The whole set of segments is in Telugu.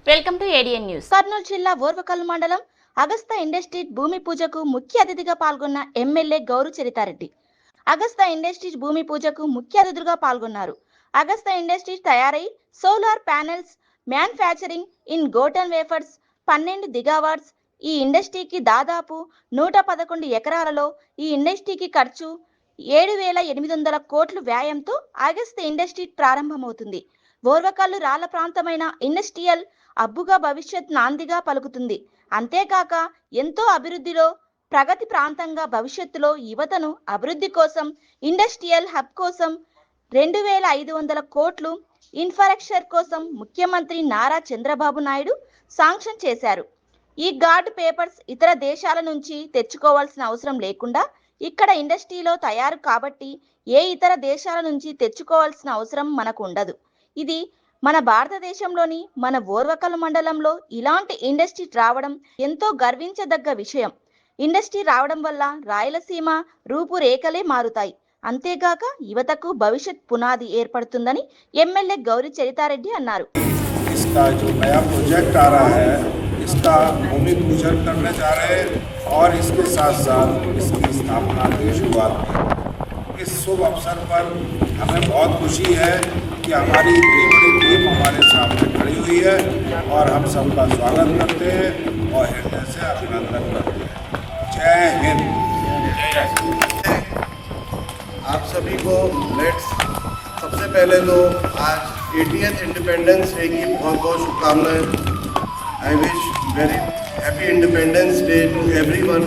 Welcome to ADN news. Kurnool జిల్లా ఓర్వకల్లు మండలం అగస్తా ఇండస్ట్రీస్ భూమి పూజకు ముఖ్య అతిథిగా పాల్గొన్న ఎమ్మెల్యే గౌరు చరితారెడ్డి. అగస్తా ఇండస్ట్రీస్ భూమి పూజకు ముఖ్య అతిథులుగా పాల్గొన్నారు. అగస్తా ఇండస్ట్రీస్ తయారై solar panels manufacturing in gotten wafers 12 gigawatts. ఈ ఇండస్ట్రీకి దాదాపు 111 ఎకరాలలో ఈ ఇండస్ట్రీకి ఖర్చు 7,800 కోట్ల వ్యయంతో అగస్తా ఇండస్ట్రీ ప్రారంభమవుతుంది. ఓర్వకల్లు రాళ్ల ప్రాంతమైన ఇండస్ట్రియల్ అబ్బుగా భవిష్యత్ నాందిగా పలుకుతుంది. అంతేకాక ఎంతో అభివృద్ధిలో ప్రగతి ప్రాంతంగా భవిష్యత్తులో యువతను అభివృద్ధి కోసం ఇండస్ట్రియల్ హబ్ కోసం 2,500 కోట్లు ఇన్ఫ్రాస్ట్రక్చర్ కోసం ముఖ్యమంత్రి నారా చంద్రబాబు నాయుడు శాంక్షన్ చేశారు. ఈ గార్డ్ పేపర్స్ ఇతర దేశాల నుంచి తెచ్చుకోవాల్సిన అవసరం లేకుండా ఇక్కడ ఇండస్ట్రీలో తయారు కాబట్టి ఏ ఇతర దేశాల నుంచి తెచ్చుకోవాల్సిన అవసరం మనకు ఉండదు. ఇది మన భారతదేశంలోని మన ఓర్వకల్లు మండలంలో ఇలాంటి ఇండస్ట్రీ రావడం ఎంతో గర్వించదగ్గ విషయం. ఇండస్ట్రీ రావడం వల్ల రాయలసీమ రూపురేఖలే మారుతాయి. అంతేగాక యువతకు భవిష్యత్ పునాది ఏర్పడుతుందని ఎమ్మెల్యే గౌరి చరితారెడ్డి అన్నారు. इसका भूमि पूजन करने जा रहे हैं और इसके साथ साथ इसकी स्थापना की शुरुआत की। इस शुभ अवसर पर हमें बहुत खुशी है कि हमारी इतनी बड़ी टीम हमारे सामने खड़ी हुई है और हम सबका स्वागत करते हैं और हृदय से अभिनंदन करते हैं। जय हिंद। आप सभी को सबसे पहले तो आज 80th इंडिपेंडेंस डे की बहुत बहुत शुभकामनाएं। I wish very happy Independence Day to everyone.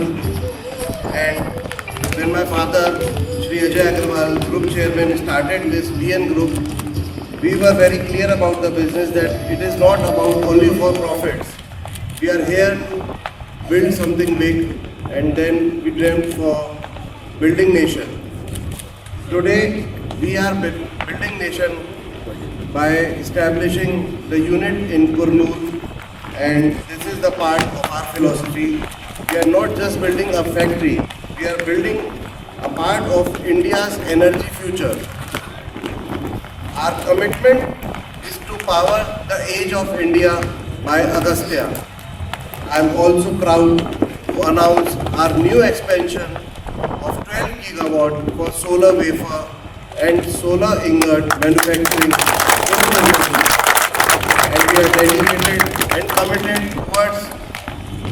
And when my father, Shri Ajay Agarwal, Group Chairman, started this BN Group, we were very clear about the business that it is not about only for profits. We are here to build something big, and then we dreamt for building nation. Today we are building nation by establishing the unit in Kurnool. And this is the part of our philosophy. We are not just building a factory, we are building a part of India's energy future. Our commitment is to power the age of India by Agastya. I am also proud to announce our new expansion of 12 gigawatt for solar wafer and solar ingot manufacturing in the country. And we are dedicated and committed towards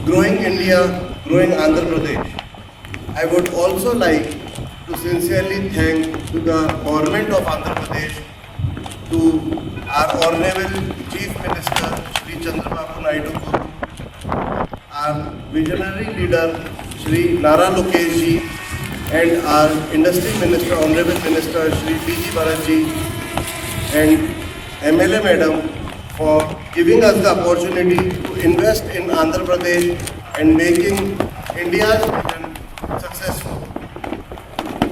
growing India, growing Andhra Pradesh. I would also like to sincerely thank to the government of Andhra Pradesh, to our Honorable Chief Minister Shri Chandrababu Naidu, our visionary leader Shri Nara Lokesh ji, and our Industry Minister, Honorable Minister Shri P.G. Bharat ji, and MLA Madam, for giving us the opportunity to invest in Andhra Pradesh and making India's vision successful.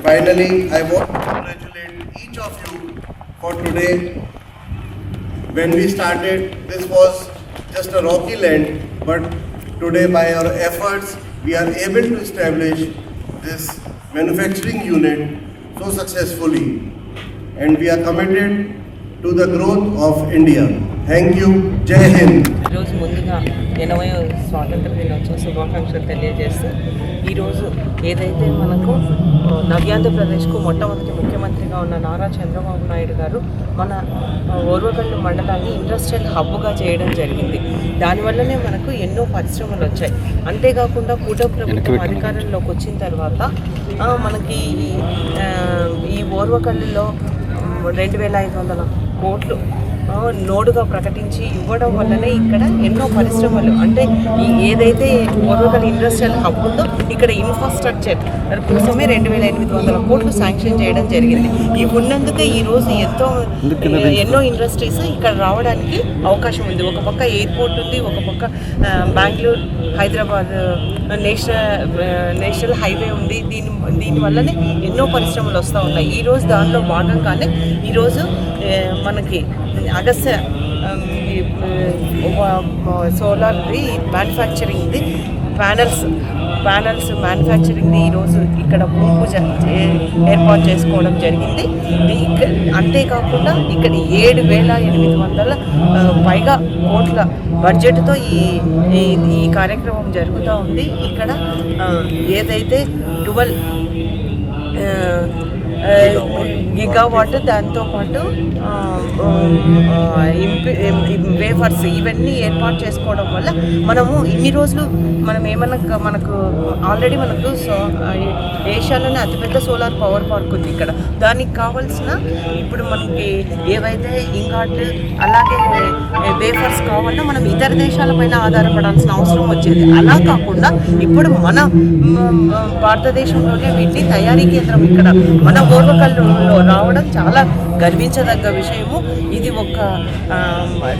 Finally, I want to congratulate each of you for today. When we started, this was just a rocky land, but today by our efforts, we are able to establish this manufacturing unit so successfully, and we are committed to the growth of India. Thank you. జై హింద్. ఈరోజు ముందుగా 80వ స్వాతంత్ర దినోత్సవ శుభాకాంక్షలు తెలియజేస్తూ ఈరోజు ఏదైతే మనకు నవ్యాంధ్రప్రదేశ్కు మొట్టమొదటి ముఖ్యమంత్రిగా ఉన్న నారా చంద్రబాబు నాయుడు గారు మన ఓర్వకల్లు మండలాన్ని ఇండస్ట్రియల్ హబ్గా చేయడం జరిగింది. దానివల్లనే మనకు ఎన్నో పరిశ్రమలు వచ్చాయి. అంతేకాకుండా కూటమి ప్రభుత్వం అధికారంలోకి వచ్చిన తర్వాత మనకి ఈ ఓర్వకల్లులో 2,500 కోట్లు నోడుగా ప్రకటించి ఇవ్వడం వల్లనే ఇక్కడ ఎన్నో పరిశ్రమలు అంటే ఏదైతే ఓర్వకల్లు ఇండస్ట్రియల్ హబ్ ఉందో ఇక్కడ ఇన్ఫ్రాస్ట్రక్చర్ కోసమే 2,800 కోట్లు శాంక్షన్ చేయడం జరిగింది. ఇవి ఉన్నందుకే ఈరోజు ఎన్నో ఇండస్ట్రీస్ ఇక్కడ రావడానికి అవకాశం ఉంది. ఒక పక్క ఎయిర్పోర్ట్ ఉంది, ఒక పక్క బెంగళూరు హైదరాబాద్ నేషనల్ హైవే ఉంది. దీనివల్లనే ఎన్నో పరిశ్రమలు వస్తూ ఉన్నాయి. ఈరోజు దానిలో భాగంగానే ఈరోజు మనకి అగస్త్య సోలార్ది మ్యానుఫ్యాక్చరింగ్ది ప్యానల్స్ ప్యానల్స్ మ్యానుఫ్యాక్చరింగ్ని ఈరోజు ఇక్కడ భూమి పూజ ఏర్పాటు చేసుకోవడం జరిగింది. అంతేకాకుండా ఇక్కడ 7,800 పైగా కోట్ల బడ్జెట్తో ఈ కార్యక్రమం జరుగుతూ ఉంది. ఇక్కడ ఏదైతే 12 గిగావాట్, దాంతోపాటు వేఫర్స్ ఇవన్నీ ఏర్పాటు చేసుకోవడం వల్ల మనము ఇన్ని రోజులు మనకు ఆల్రెడీ మనకు ఏషియాలోనే అతిపెద్ద సోలార్ పవర్ పార్క్ ఉంది ఇక్కడ. దానికి కావాల్సిన ఇప్పుడు మనకి ఏవైతే ఇంగాట్లు అలాగే వేఫర్స్ కావాలన్నా మనం ఇతర దేశాలపైన ఆధారపడాల్సిన అవసరం వచ్చేది. అలా కాకుండా ఇప్పుడు మన భారతదేశంలోనే వీటిని తయారీ కేంద్రం ఇక్కడ మన ఓర్వకల్లులో రావడం చాలా గర్వించదగ్గ విషయము. ఇది ఒక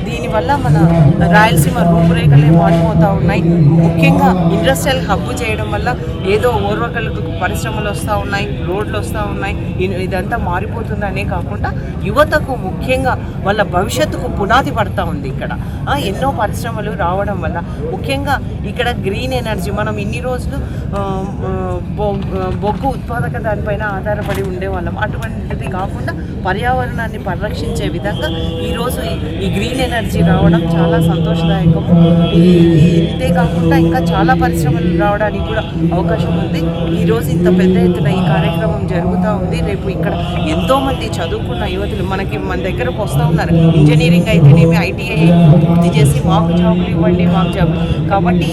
దీనివల్ల మన రాయలసీమ రూపురేఖలే మారిపోతూ ఉన్నాయి. ముఖ్యంగా ఇండస్ట్రియల్ హబ్ చేయడం వల్ల ఏదో ఓర్వకల్లుకు పరిశ్రమలు వస్తూ ఉన్నాయి, రోడ్లు వస్తూ ఉన్నాయి, ఇదంతా మారిపోతుందనే కాకుండా యువతకు ముఖ్యంగా వాళ్ళ భవిష్యత్తుకు పునాది పడతా ఉంది. ఇక్కడ ఎన్నో పరిశ్రమలు రావడం వల్ల ముఖ్యంగా ఇక్కడ గ్రీన్ ఎనర్జీ మనం ఇన్ని రోజులు బొగ్గు ఉత్పాదక దానిపైన ఆధారపడి ఉండేవాళ్ళం. అటువంటిది కాకుండా పర్యావరణాన్ని పరిరక్షించే విధంగా ఈరోజు ఈ గ్రీన్ ఎనర్జీ రావడం చాలా సంతోషదాయకము. ఇంతే కాకుండా ఇంకా చాలా పరిశ్రమలు రావడానికి కూడా అవకాశం ఉంది. ఈరోజు ఇంత పెద్ద ఎత్తున ఈ కార్యక్రమం జరుగుతూ ఉంది. రేపు ఇక్కడ ఎంతోమంది చదువుకున్న యువతులు మన దగ్గరకు వస్తూ ఉన్నారు. ఇంజనీరింగ్ అయితేనేమి ఐటీఐ పూర్తి చేసి మాకు జాబులు ఇవ్వండి, మాకు జాబులు. కాబట్టి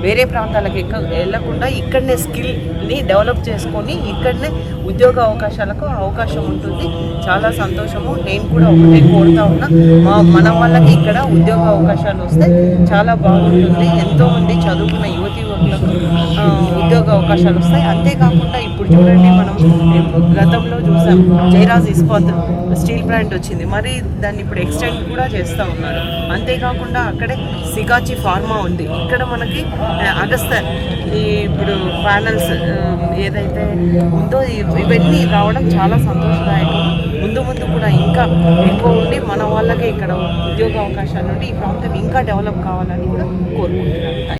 వేరే ప్రాంతాలకు వెళ్ళకుండా ఇక్కడనే స్కిల్ని డెవలప్ చేసుకొని ఇక్కడనే ఉద్యోగ అవకాశాలకు అవకాశం ఉంటుంది. చాలా సంతోషము. నేను కూడా ఒకటే కోరుతా ఉన్నా, మన వాళ్ళకి ఇక్కడ ఉద్యోగ అవకాశాలు వస్తే చాలా బాగుంటుంది. ఎంతోమంది చదువుకున్న యువకులకు ఉద్యోగ అవకాశాలు వస్తాయి. అంతేకాకుండా ఇప్పుడు చూడండి, మనం గతంలో చూసాం జైరాజ్ ఇస్పాత్ స్టీల్ ప్లాంట్ వచ్చింది, మరి దాన్ని ఇప్పుడు ఎక్స్టెండ్ కూడా చేస్తూ ఉన్నారు. అంతేకాకుండా అక్కడే సిగాచి ఫార్మా ఉంది. ఇక్కడ మనకి అగస్త ఇప్పుడు ప్యానల్స్ ఏదైతే ఉందో ఇవన్నీ రావడం చాలా సంతోషదాయకం. ముందు కూడా ఇంకా ఎక్కువ ఉండి మన వాళ్ళకే ఇక్కడ ఉద్యోగ అవకాశాలు నుండి ఈ ప్రాంతం ఇంకా డెవలప్ కావాలని కూడా కోరుకుంటున్నాను.